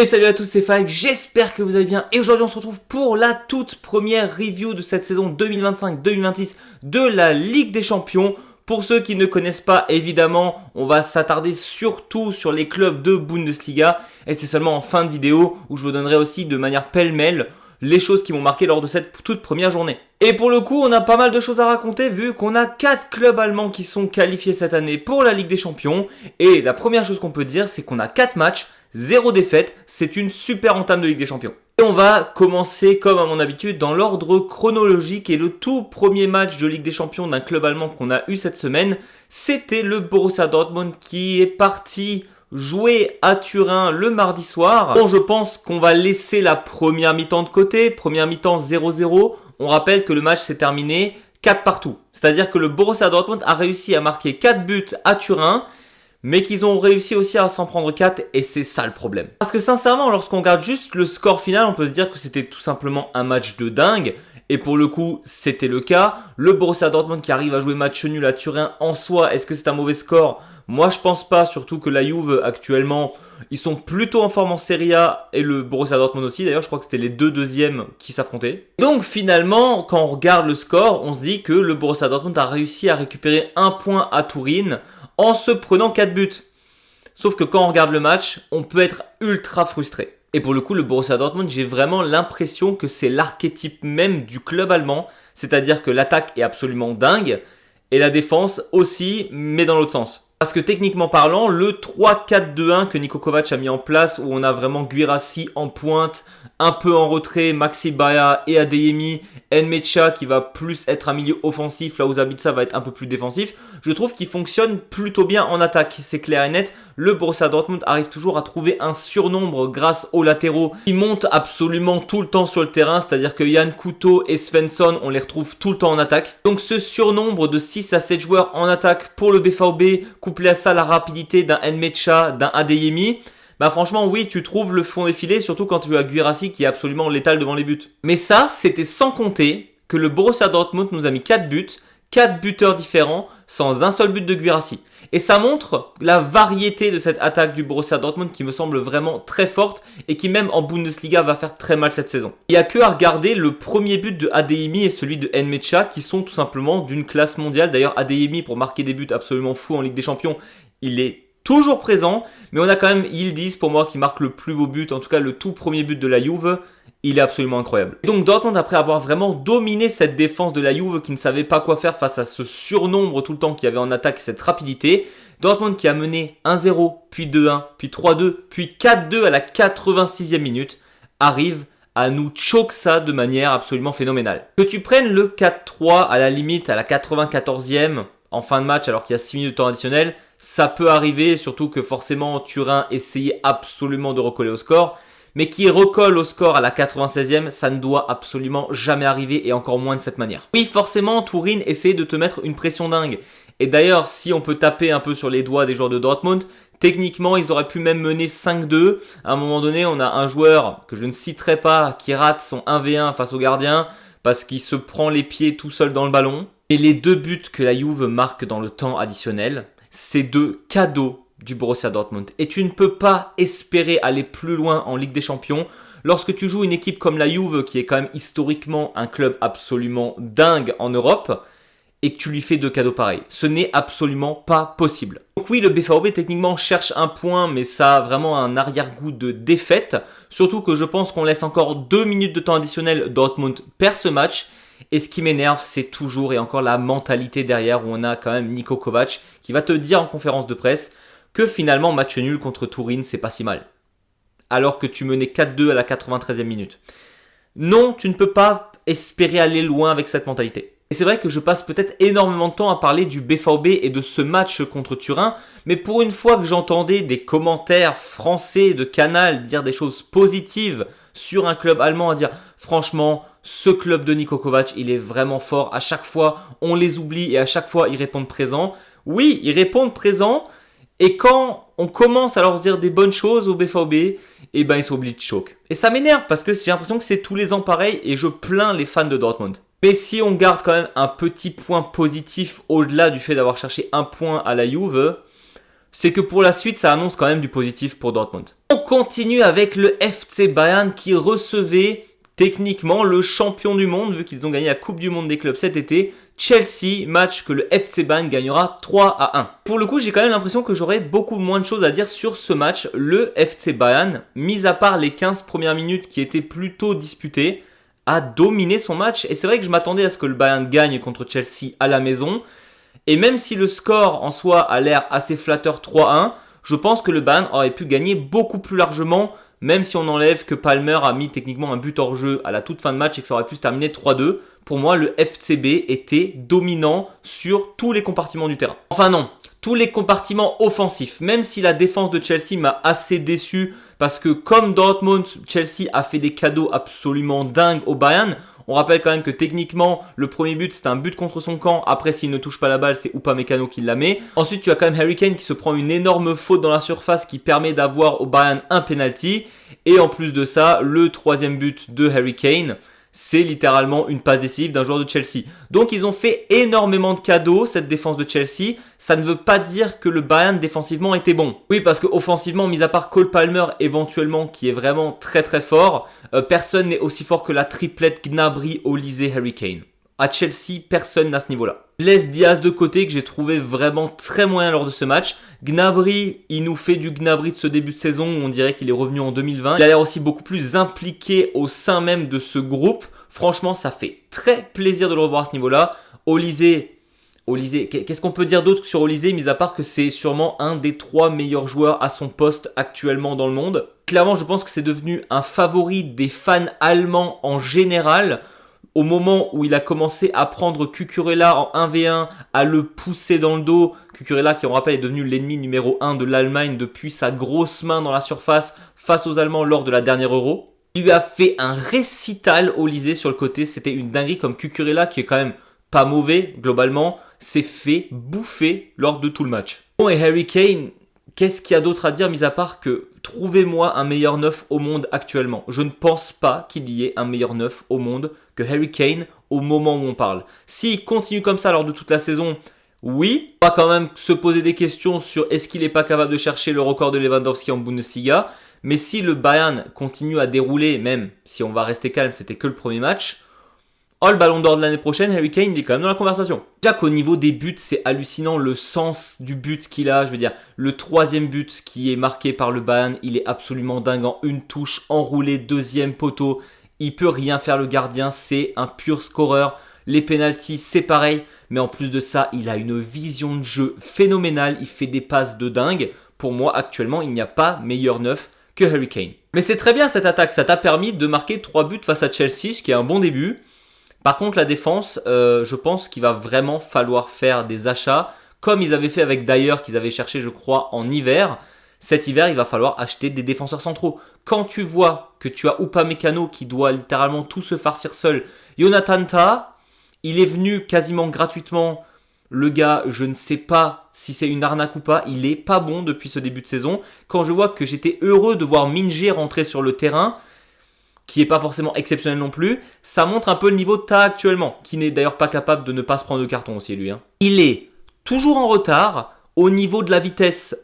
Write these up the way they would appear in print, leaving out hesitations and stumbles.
Et salut à tous, c'est Faik, j'espère que vous allez bien. Et aujourd'hui on se retrouve pour la toute première review de cette saison 2025-2026 de la Ligue des Champions. Pour ceux qui ne connaissent pas, évidemment, on va s'attarder surtout sur les clubs de Bundesliga. Et c'est seulement en fin de vidéo où je vous donnerai aussi de manière pêle-mêle les choses qui m'ont marqué lors de cette toute première journée. Et pour le coup, on a pas mal de choses à raconter vu qu'on a 4 clubs allemands qui sont qualifiés cette année pour la Ligue des Champions. Et la première chose qu'on peut dire, c'est qu'on a 4 matchs, 0 défaite. C'est une super entame de Ligue des Champions. Et on va commencer comme à mon habitude dans l'ordre chronologique. Et le tout premier match de Ligue des Champions d'un club allemand qu'on a eu cette semaine, c'était le Borussia Dortmund qui est parti jouer à Turin le mardi soir. Bon, je pense qu'on va laisser la première mi-temps de côté. Première mi-temps 0-0. On rappelle que le match s'est terminé 4 partout. C'est-à-dire que le Borussia Dortmund a réussi à marquer 4 buts à Turin, mais qu'ils ont réussi aussi à s'en prendre 4, et c'est ça le problème. Parce que sincèrement, lorsqu'on regarde juste le score final, on peut se dire que c'était tout simplement un match de dingue. Et pour le coup, c'était le cas. Le Borussia Dortmund qui arrive à jouer match nul à Turin en soi, est-ce que c'est un mauvais score ? Moi, je pense pas, surtout que la Juve, actuellement, ils sont plutôt en forme en Serie A et le Borussia Dortmund aussi. D'ailleurs, je crois que c'était les deux deuxièmes qui s'affrontaient. Donc, finalement, quand on regarde le score, on se dit que le Borussia Dortmund a réussi à récupérer un point à Turin en se prenant 4 buts. Sauf que quand on regarde le match, on peut être ultra frustré. Et pour le coup, le Borussia Dortmund, j'ai vraiment l'impression que c'est l'archétype même du club allemand. C'est-à-dire que l'attaque est absolument dingue et la défense aussi, mais dans l'autre sens. Parce que techniquement parlant, le 3-4-2-1 que Niko Kovac a mis en place, où on a vraiment Guirassy en pointe, un peu en retrait, Maxi Baya et Adeyemi, Nmecha qui va plus être un milieu offensif, là où Zabitsa va être un peu plus défensif, je trouve qu'il fonctionne plutôt bien en attaque, c'est clair et net. Le Borussia Dortmund arrive toujours à trouver un surnombre grâce aux latéraux qui montent absolument tout le temps sur le terrain, c'est-à-dire que Jan Couto et Svensson, on les retrouve tout le temps en attaque. Donc ce surnombre de 6 à 7 joueurs en attaque pour le BVB, couplé à ça la rapidité d'un Nmecha, d'un Adeyemi, bah franchement oui, tu trouves le fond des filets, surtout quand tu as Guirassy qui est absolument létal devant les buts. Mais ça, c'était sans compter que le Borussia Dortmund nous a mis 4 buts, 4 buteurs différents, sans un seul but de Guirassy. Et ça montre la variété de cette attaque du Borussia Dortmund qui me semble vraiment très forte et qui même en Bundesliga va faire très mal cette saison. Il n'y a que à regarder le premier but de Adeyemi et celui de Nmecha qui sont tout simplement d'une classe mondiale. D'ailleurs Adeyemi pour marquer des buts absolument fous en Ligue des Champions, il est toujours présent, mais on a quand même Yildiz pour moi qui marque le plus beau but, en tout cas le tout premier but de la Juve. Il est absolument incroyable. Et donc Dortmund, après avoir vraiment dominé cette défense de la Juve qui ne savait pas quoi faire face à ce surnombre tout le temps qu'il y avait en attaque, cette rapidité, Dortmund qui a mené 1-0, puis 2-1, puis 3-2, puis 4-2 à la 86e minute, arrive à nous choquer ça de manière absolument phénoménale. Que tu prennes le 4-3 à la limite à la 94e en fin de match alors qu'il y a 6 minutes de temps additionnel, ça peut arriver, surtout que forcément Turin essayait absolument de recoller au score. Mais qui recolle au score à la 96e, ça ne doit absolument jamais arriver et encore moins de cette manière. Oui, forcément, Turin essaie de te mettre une pression dingue. Et d'ailleurs, si on peut taper un peu sur les doigts des joueurs de Dortmund, techniquement, ils auraient pu même mener 5-2. À un moment donné, on a un joueur que je ne citerai pas qui rate son 1v1 face au gardien parce qu'il se prend les pieds tout seul dans le ballon. Et les 2 buts que la Juve marque dans le temps additionnel, c'est 2 cadeaux du Borussia Dortmund. Et tu ne peux pas espérer aller plus loin en Ligue des Champions lorsque tu joues une équipe comme la Juve qui est quand même historiquement un club absolument dingue en Europe et que tu lui fais 2 cadeaux pareils. Ce n'est absolument pas possible. Donc oui, le BVB techniquement cherche un point, mais ça a vraiment un arrière-goût de défaite. Surtout que je pense qu'on laisse encore 2 minutes de temps additionnel, Dortmund perd ce match. Et ce qui m'énerve, c'est toujours et encore la mentalité derrière où on a quand même Niko Kovac qui va te dire en conférence de presse que finalement match nul contre Turin, c'est pas si mal. Alors que tu menais 4-2 à la 93e minute. Non, tu ne peux pas espérer aller loin avec cette mentalité. Et c'est vrai que je passe peut-être énormément de temps à parler du BVB et de ce match contre Turin, mais pour une fois que j'entendais des commentaires français de Canal dire des choses positives sur un club allemand, à dire franchement, ce club de Niko Kovac, il est vraiment fort. À chaque fois, on les oublie et à chaque fois, ils répondent présent. Oui, ils répondent présent. Et quand on commence à leur dire des bonnes choses au BVB, eh ben ils sont obligés de choc. Et ça m'énerve parce que j'ai l'impression que c'est tous les ans pareil et je plains les fans de Dortmund. Mais si on garde quand même un petit point positif au-delà du fait d'avoir cherché un point à la Juve, c'est que pour la suite, ça annonce quand même du positif pour Dortmund. On continue avec le FC Bayern qui recevait techniquement le champion du monde, vu qu'ils ont gagné la Coupe du Monde des clubs cet été, Chelsea, match que le FC Bayern gagnera 3-1. Pour le coup, j'ai quand même l'impression que j'aurais beaucoup moins de choses à dire sur ce match. Le FC Bayern, mis à part les 15 premières minutes qui étaient plutôt disputées, a dominé son match. Et c'est vrai que je m'attendais à ce que le Bayern gagne contre Chelsea à la maison. Et même si le score en soi a l'air assez flatteur 3-1, je pense que le Bayern aurait pu gagner beaucoup plus largement, même si on enlève que Palmer a mis techniquement un but hors jeu à la toute fin de match et que ça aurait pu se terminer 3-2. Pour moi, le FCB était dominant sur tous les compartiments du terrain. Enfin non, tous les compartiments offensifs, même si la défense de Chelsea m'a assez déçu, parce que comme Dortmund, Chelsea a fait des cadeaux absolument dingues au Bayern. On rappelle quand même que techniquement, le premier but, c'est un but contre son camp. Après, s'il ne touche pas la balle, c'est Upamecano qui la met. Ensuite, tu as quand même Harry Kane qui se prend une énorme faute dans la surface qui permet d'avoir au Bayern un penalty. Et en plus de ça, le troisième but de Harry Kane, c'est littéralement une passe décisive d'un joueur de Chelsea. Donc ils ont fait énormément de cadeaux, cette défense de Chelsea. Ça ne veut pas dire que le Bayern défensivement était bon. Oui, parce qu'offensivement, mis à part Cole Palmer éventuellement, qui est vraiment très très fort, personne n'est aussi fort que la triplette Gnabry, Olise, Harry Kane. À Chelsea, personne n'a ce niveau-là. Je laisse Diaz de côté, que j'ai trouvé vraiment très moyen lors de ce match. Gnabry, il nous fait du Gnabry de ce début de saison où on dirait qu'il est revenu en 2020. Il a l'air aussi beaucoup plus impliqué au sein même de ce groupe. Franchement, ça fait très plaisir de le revoir à ce niveau-là. Olise, qu'est-ce qu'on peut dire d'autre sur Olise, mis à part que c'est sûrement un des 3 meilleurs joueurs à son poste actuellement dans le monde. Clairement, je pense que c'est devenu un favori des fans allemands en général. Au moment où il a commencé à prendre Cucurella en 1v1, à le pousser dans le dos, Cucurella qui on rappelle est devenu l'ennemi numéro 1 de l'Allemagne depuis sa grosse main dans la surface face aux Allemands lors de la dernière Euro. Il lui a fait un récital Olise sur le côté, c'était une dinguerie, comme Cucurella qui est quand même pas mauvais globalement, s'est fait bouffer lors de tout le match. Bon, et Harry Kane, qu'est-ce qu'il y a d'autre à dire mis à part que trouvez-moi un meilleur neuf au monde actuellement. Je ne pense pas qu'il y ait un meilleur neuf au monde que Harry Kane au moment où on parle. S'il continue comme ça lors de toute la saison, oui, on va quand même se poser des questions sur est-ce qu'il n'est pas capable de chercher le record de Lewandowski en Bundesliga. Mais si le Bayern continue à dérouler, même si on va rester calme, c'était que le premier match, oh, le ballon d'or de l'année prochaine, Harry Kane, il est quand même dans la conversation. Déjà qu'au niveau des buts, c'est hallucinant le sens du but qu'il a. Je veux dire, le troisième but qui est marqué par le Bayern, il est absolument dingue en une touche, enroulé, deuxième poteau. Il peut rien faire le gardien, c'est un pur scoreur. Les pénaltys, c'est pareil. Mais en plus de ça, il a une vision de jeu phénoménale. Il fait des passes de dingue. Pour moi, actuellement, il n'y a pas meilleur neuf que Harry Kane. Mais c'est très bien cette attaque. Ça t'a permis de marquer 3 buts face à Chelsea, ce qui est un bon début. Par contre, la défense, je pense qu'il va vraiment falloir faire des achats, comme ils avaient fait avec Dyer, qu'ils avaient cherché, je crois, en hiver. Cet hiver, il va falloir acheter des défenseurs centraux. Quand tu vois que tu as Upamecano qui doit littéralement tout se farcir seul, Jonathan Tah, il est venu quasiment gratuitement. Le gars, je ne sais pas si c'est une arnaque ou pas, il est pas bon depuis ce début de saison. Quand je vois que j'étais heureux de voir Minge rentrer sur le terrain, qui n'est pas forcément exceptionnel non plus, ça montre un peu le niveau de Ta actuellement, qui n'est d'ailleurs pas capable de ne pas se prendre de carton aussi lui. Il est toujours en retard, au niveau de la vitesse,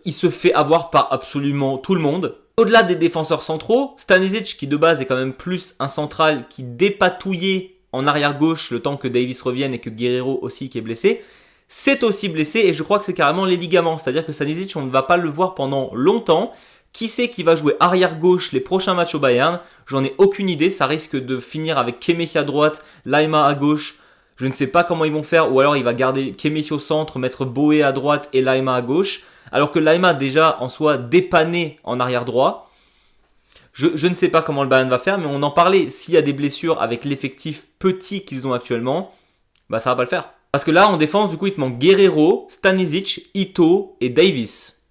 il se fait avoir par absolument tout le monde. Au-delà des défenseurs centraux, Stanisic, qui de base est quand même plus un central qui dépatouillait en arrière gauche le temps que Davis revienne et que Guerrero aussi qui est blessé, c'est aussi blessé et je crois que c'est carrément les ligaments, c'est-à-dire que Stanisic on ne va pas le voir pendant longtemps. Qui c'est qui va jouer arrière gauche les prochains matchs au Bayern? J'en ai aucune idée, ça risque de finir avec Kimmich à droite, Laima à gauche. Je ne sais pas comment ils vont faire, ou alors il va garder Kimmich au centre, mettre Boé à droite et Laima à gauche. Alors que Laima déjà en soi dépanné en arrière droit. Je ne sais pas comment le Bayern va faire, mais on en parlait. S'il y a des blessures avec l'effectif petit qu'ils ont actuellement, bah ça va pas le faire. Parce que là en défense, du coup il te manque Guerrero, Stanisic, Ito et Davis.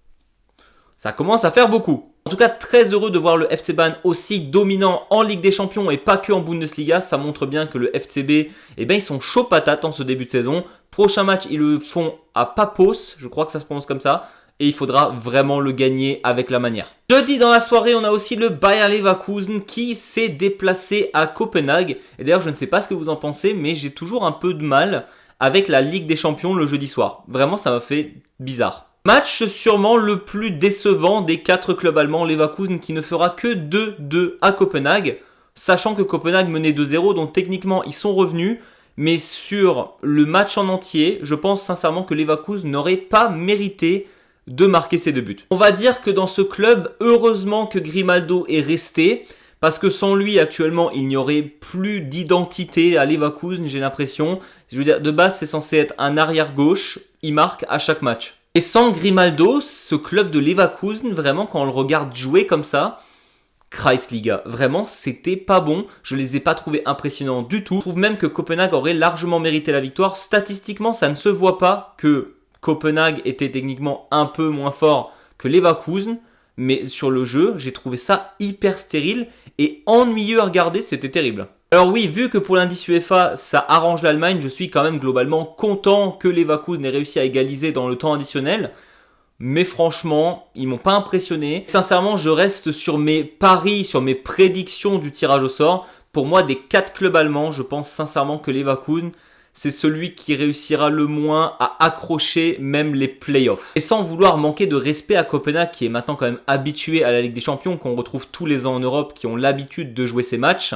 Ça commence à faire beaucoup. En tout cas, très heureux de voir le FC Bayern aussi dominant en Ligue des Champions et pas que en Bundesliga. Ça montre bien que le FCB, ils sont chauds patates en ce début de saison. Prochain match, ils le font à Papos, je crois que ça se prononce comme ça. Et il faudra vraiment le gagner avec la manière. Jeudi dans la soirée, on a aussi le Bayer Leverkusen qui s'est déplacé à Copenhague. Et d'ailleurs, je ne sais pas ce que vous en pensez, mais j'ai toujours un peu de mal avec la Ligue des Champions le jeudi soir. Vraiment, ça m'a fait bizarre. Match sûrement le plus décevant des 4 clubs allemands, Leverkusen qui ne fera que 2-2 à Copenhague, sachant que Copenhague menait 2-0, donc techniquement ils sont revenus, mais sur le match en entier, je pense sincèrement que Leverkusen n'aurait pas mérité de marquer ses 2 buts. On va dire que dans ce club, heureusement que Grimaldo est resté, parce que sans lui actuellement il n'y aurait plus d'identité à Leverkusen, j'ai l'impression. Je veux dire, de base c'est censé être un arrière gauche, il marque à chaque match. Et sans Grimaldo, ce club de Leverkusen, vraiment quand on le regarde jouer comme ça, Kreisliga, vraiment c'était pas bon, je les ai pas trouvés impressionnants du tout. Je trouve même que Copenhague aurait largement mérité la victoire. Statistiquement ça ne se voit pas que Copenhague était techniquement un peu moins fort que Leverkusen, mais sur le jeu j'ai trouvé ça hyper stérile et ennuyeux à regarder, c'était terrible. Alors oui, vu que pour l'indice UEFA ça arrange l'Allemagne, je suis quand même globalement content que Leverkusen ait réussi à égaliser dans le temps additionnel. Mais franchement, ils m'ont pas impressionné. Sincèrement, je reste sur mes paris, sur mes prédictions du tirage au sort. Pour moi, des 4 clubs allemands, je pense sincèrement que Leverkusen, c'est celui qui réussira le moins à accrocher même les playoffs. Et sans vouloir manquer de respect à Copenhague, qui est maintenant quand même habitué à la Ligue des Champions, qu'on retrouve tous les ans en Europe, qui ont l'habitude de jouer ces matchs.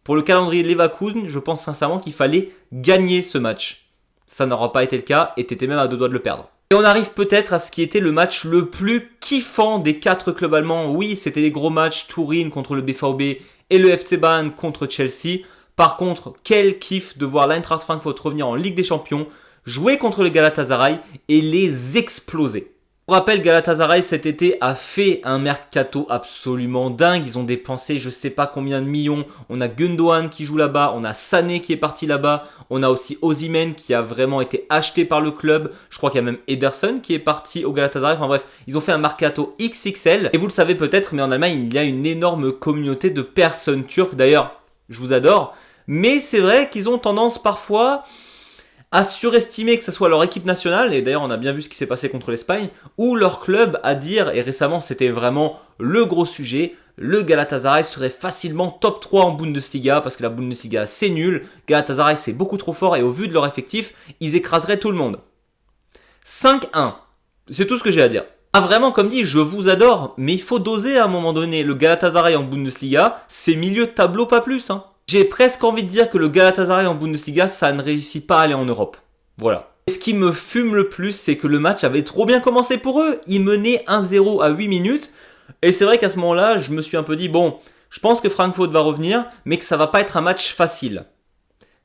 Pour le calendrier de Leverkusen, je pense sincèrement qu'il fallait gagner ce match. Ça n'aura pas été le cas et t'étais même à 2 doigts de le perdre. Et on arrive peut-être à ce qui était le match le plus kiffant des 4 clubs allemands. Oui, c'était des gros matchs, Turin contre le BVB et le FC Bayern contre Chelsea. Par contre, quel kiff de voir l'Eintracht Francfort revenir en Ligue des Champions, jouer contre le Galatasaray et les exploser. Pour rappel, Galatasaray cet été a fait un mercato absolument dingue. Ils ont dépensé je sais pas combien de millions. On a Gundogan qui joue là-bas, on a Sané qui est parti là-bas, on a aussi Osimhen qui a vraiment été acheté par le club. Je crois qu'il y a même Ederson qui est parti au Galatasaray. Enfin bref, ils ont fait un mercato XXL. Et vous le savez peut-être, mais en Allemagne, il y a une énorme communauté de personnes turques. D'ailleurs, je vous adore. Mais c'est vrai qu'ils ont tendance parfois à surestimer que ce soit leur équipe nationale, et d'ailleurs on a bien vu ce qui s'est passé contre l'Espagne, ou leur club à dire, et récemment c'était vraiment le gros sujet, le Galatasaray serait facilement top 3 en Bundesliga, parce que la Bundesliga c'est nul, Galatasaray c'est beaucoup trop fort, et au vu de leur effectif, ils écraseraient tout le monde. 5-1, c'est tout ce que j'ai à dire. Ah vraiment, comme dit, je vous adore, mais il faut doser à un moment donné. Le Galatasaray en Bundesliga, c'est milieu de tableau pas plus, hein. J'ai presque envie de dire que le Galatasaray en Bundesliga, ça ne réussit pas à aller en Europe. Voilà. Et ce qui me fume le plus, c'est que le match avait trop bien commencé pour eux. Ils menaient 1-0 à 8 minutes. Et c'est vrai qu'à ce moment-là, je me suis un peu dit, bon, je pense que Francfort va revenir, mais que ça va pas être un match facile.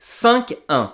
5-1.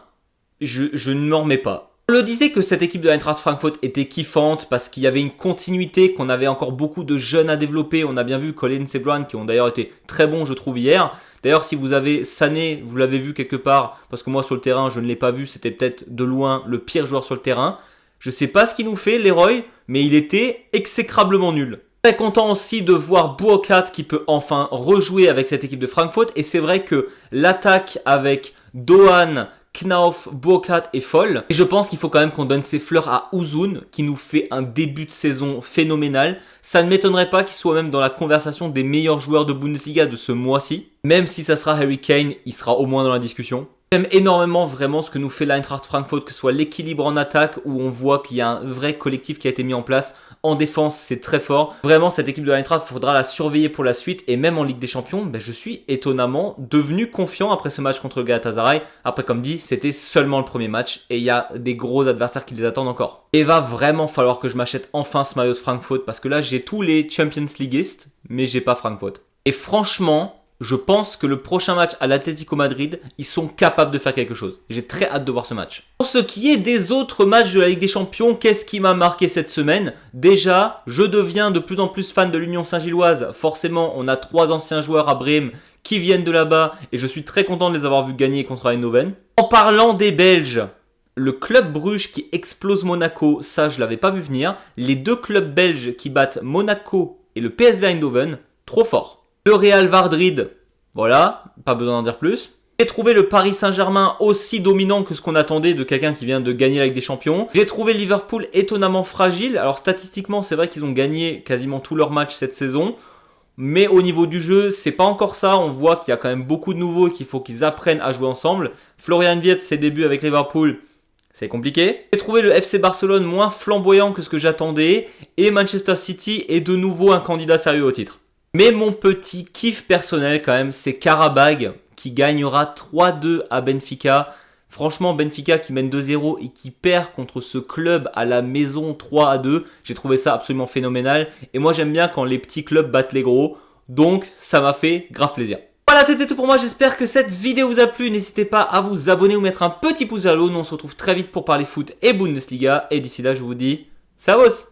Je ne m'en remets pas. On le disait que cette équipe de l'Eintracht Francfort était kiffante parce qu'il y avait une continuité, qu'on avait encore beaucoup de jeunes à développer. On a bien vu Collins et Brown qui ont d'ailleurs été très bons, je trouve, hier. D'ailleurs, si vous avez Sané, vous l'avez vu quelque part, parce que moi sur le terrain, je ne l'ai pas vu, c'était peut-être de loin le pire joueur sur le terrain. Je sais pas ce qu'il nous fait, Leroy, mais il était exécrablement nul. Très content aussi de voir Burkhardt qui peut enfin rejouer avec cette équipe de Francfort. Et c'est vrai que l'attaque avec Doan, Knauf, Burkhardt est folle. Et je pense qu'il faut quand même qu'on donne ses fleurs à Uzun, qui nous fait un début de saison phénoménal. Ça ne m'étonnerait pas qu'il soit même dans la conversation des meilleurs joueurs de Bundesliga de ce mois-ci. Même si ça sera Harry Kane, il sera au moins dans la discussion. J'aime énormément vraiment ce que nous fait l'Eintracht Francfort, que ce soit l'équilibre en attaque où on voit qu'il y a un vrai collectif qui a été mis en place. En défense, c'est très fort. Vraiment, cette équipe de l'Eintracht, il faudra la surveiller pour la suite. Et même en Ligue des Champions, je suis étonnamment devenu confiant après ce match contre le Galatasaray. Après, comme dit, c'était seulement le premier match et il y a des gros adversaires qui les attendent encore. Et va vraiment falloir que je m'achète enfin ce maillot de Francfort parce que là, j'ai tous les Champions Leagueistes, mais j'ai pas Francfort. Et franchement, je pense que le prochain match à l'Atlético Madrid, ils sont capables de faire quelque chose. J'ai très hâte de voir ce match. Pour ce qui est des autres matchs de la Ligue des Champions, qu'est-ce qui m'a marqué cette semaine? Déjà, je deviens de plus en plus fan de l'Union Saint-Gilloise. Forcément, on a 3 anciens joueurs à Brême qui viennent de là-bas et je suis très content de les avoir vus gagner contre Eindhoven. En parlant des Belges, le club Bruges qui explose Monaco, ça je l'avais pas vu venir. Les 2 clubs belges qui battent Monaco et le PSV Eindhoven, trop fort. Le Real Madrid, voilà, pas besoin d'en dire plus. J'ai trouvé le Paris Saint-Germain aussi dominant que ce qu'on attendait de quelqu'un qui vient de gagner la Ligue des Champions. J'ai trouvé Liverpool étonnamment fragile. Alors statistiquement, c'est vrai qu'ils ont gagné quasiment tous leurs matchs cette saison. Mais au niveau du jeu, c'est pas encore ça. On voit qu'il y a quand même beaucoup de nouveaux et qu'il faut qu'ils apprennent à jouer ensemble. Florian Wirtz, ses débuts avec Liverpool, c'est compliqué. J'ai trouvé le FC Barcelone moins flamboyant que ce que j'attendais et Manchester City est de nouveau un candidat sérieux au titre. Mais mon petit kiff personnel quand même, c'est Qarabag qui gagnera 3-2 à Benfica. Franchement, Benfica qui mène 2-0 et qui perd contre ce club à la maison 3-2. J'ai trouvé ça absolument phénoménal. Et moi j'aime bien quand les petits clubs battent les gros. Donc ça m'a fait grave plaisir. Voilà, c'était tout pour moi. J'espère que cette vidéo vous a plu. N'hésitez pas à vous abonner ou mettre un petit pouce vers le haut. Nous on se retrouve très vite pour parler foot et Bundesliga. Et d'ici là, je vous dis, servus!